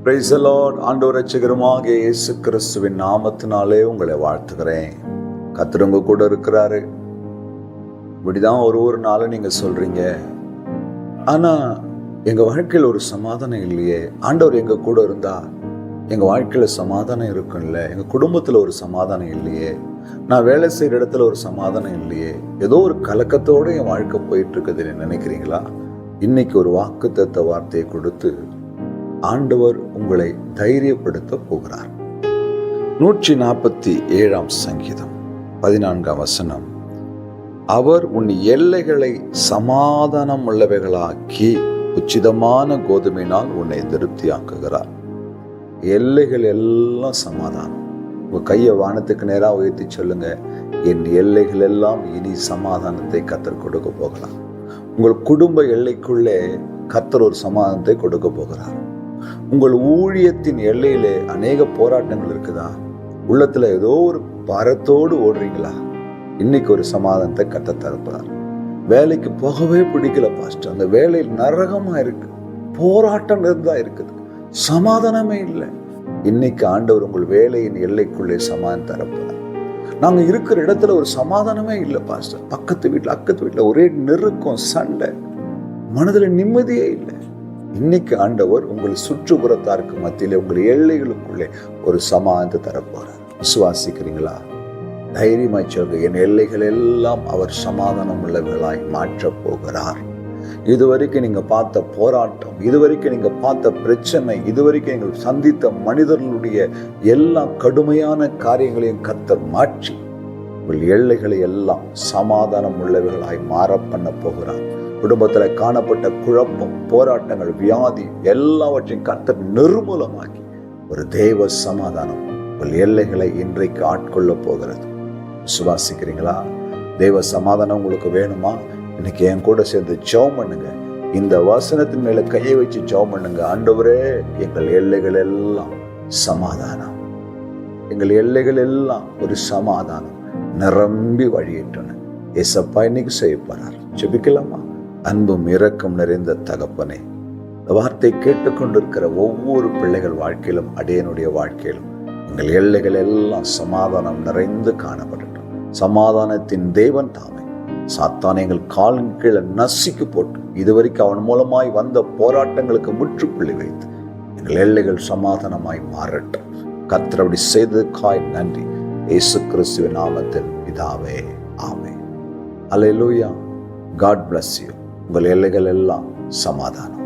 Praise the Lord. ஆண்டவர் இரட்சகருமாகிய இயேசு கிறிஸ்துவின் நாமத்தினாலே உங்களை வாழ்த்துகிறேன். கர்த்தர் உங்க கூட இருக்கிறாரு. இப்படிதான் ஒரு நாளும் நீங்க சொல்றீங்க, ஆனா எங்க வாழ்க்கையில் ஒரு சமாதானம் இல்லையே. ஆண்டவர் எங்க கூட இருந்தா எங்க வாழ்க்கையில சமாதானம் இருக்கும்ல. எங்க குடும்பத்துல ஒரு சமாதானம் இல்லையே. நான் வேலை செய்யற இடத்துல ஒரு சமாதானம் இல்லையே. ஏதோ ஒரு கலக்கத்தோட என் வாழ்க்கை போயிட்டு இருக்குதுன்னு நினைக்கிறீங்களா? இன்னைக்கு ஒரு வாக்குத்தத்த வார்த்தையை கொடுத்து ஆண்டவர் உங்களை தைரியப்படுத்த போகிறார். 147 சங்கீதம் 14 வசனம், அவர் உன் எல்லைகளை சமாதானம் உள்ளவைகளாக்கி உச்சிதமான கோதுமையினால் உன்னை திருப்தியாக்குகிறார். எல்லைகள் எல்லாம் சமாதானம். உங்க கையை வானத்துக்கு நேராக உயர்த்தி சொல்லுங்க, என் எல்லைகள் எல்லாம் இனி சமாதானத்தை கர்த்தர் கொடுக்க போகிறார். உங்கள் குடும்ப எல்லைக்குள்ளே கர்த்தர் ஒரு சமாதானத்தை கொடுக்க போகிறார். உங்கள் ஊழியத்தின் எல்லையிலே அநேக போராட்டங்கள் இருக்குதா? உள்ளத்துல ஏதோ ஒரு பாரத்தோடு ஓடுறீங்களா? இன்னைக்கு ஒரு சமாதானத்தை கர்த்தர் தரப்போறார். வேலைக்கு போகவே பிடிக்கல பாஸ்டர், அந்த வேலையில் நரகமா இருக்கு, போராட்டம் இருந்தா இருக்குது, சமாதானமே இல்லை. இன்னைக்கு ஆண்டவர் உங்கள் வேலையின் எல்லைக்குள்ளே சமாதானம் தரப்போறார். நாங்க இருக்கிற இடத்துல ஒரு சமாதானமே இல்லை பாஸ்டர், பக்கத்து வீட்டுல அக்கத்து வீட்டுல ஒரே நெருக்கம், சண்டை, மனதுல நிம்மதியே இல்லை. இன்னைக்கு ஆண்டவர் உங்கள் சுற்றுப்புறத்தாருக்கு மத்தியிலே உங்கள் எல்லைகளுக்குள்ளே ஒரு சமாதானத்தை தரப்போறார். விசுவாசிக்கிறீங்களா? தைரியமாய் சொல்லுங்க, என் எல்லைகள் எல்லாம் அவர் சமாதானம் உள்ளவர்களாய் மாற்றப் போகிறார். இதுவரைக்கும் நீங்க பார்த்த போராட்டம், இதுவரைக்கும் நீங்க பார்த்த பிரச்சனை, இதுவரைக்கும் நீங்கள் சந்தித்த மனிதர்களுடைய எல்லா கடுமையான காரியங்களையும் கர்த்தர் மாற்றி உங்கள் எல்லைகளை எல்லாம் சமாதானம் உள்ளவர்களாய் மாற பண்ண போகிறார். குடும்பத்துல காணப்பட்ட குழப்பம், போராட்டங்கள், வியாதி எல்லாவற்றையும் கர்த்தர் நிர்மூலமாக்கி ஒரு தேவ சமாதானம் உங்கள் எல்லைகளை இன்றைக்கு ஆட்கொள்ள போகிறது. விசுவாசிக்கிறீங்களா? தேவ சமாதானம் உங்களுக்கு வேணுமா? இன்னைக்கு என் கூட சேர்ந்து ஜெபம் பண்ணுங்க. இந்த வசனத்தின் மேல கையை வச்சு ஜெபம் பண்ணுங்க. ஆண்டவரே, எங்கள் எல்லைகள் எல்லாம் சமாதானம், எங்கள் எல்லைகள் எல்லாம் ஒரு சமாதானம் நிரம்பி வழியிட்டன. ஏசப்பா இன்னைக்கு செய்ய போறார். ஜெபிக்கலாமா? அன்பும் இரக்கம் நிறைந்த தகப்பனே, இந்த வார்த்தை கேட்டுக்கொண்டிருக்கிற ஒவ்வொரு பிள்ளைகள் வாழ்க்கையிலும் அடியனுடைய வாழ்க்கையிலும் எங்கள் எல்லைகள் எல்லாம் சமாதானம் நிறைந்து காணப்படட்டும். சமாதானத்தின் தேவன் தாமே சாத்தானை எங்கள் காலின் கீழே நசுக்கி போட்டு இதுவரைக்கும் அவன் மூலமாய் வந்த போராட்டங்களுக்கு முற்றுப்புள்ளி வைத்து எங்கள் எல்லைகள் சமாதானமாய் மாறட்டும். கர்த்தர் அப்படி செய்ததுக்காய் நன்றி. இயேசு கிறிஸ்துவின் நாமத்தில் பிதாவே, ஆமென். அல்லேலூயா. God bless you. உங்கள் எல்லைகள் எல்லாம் சமாதானம்.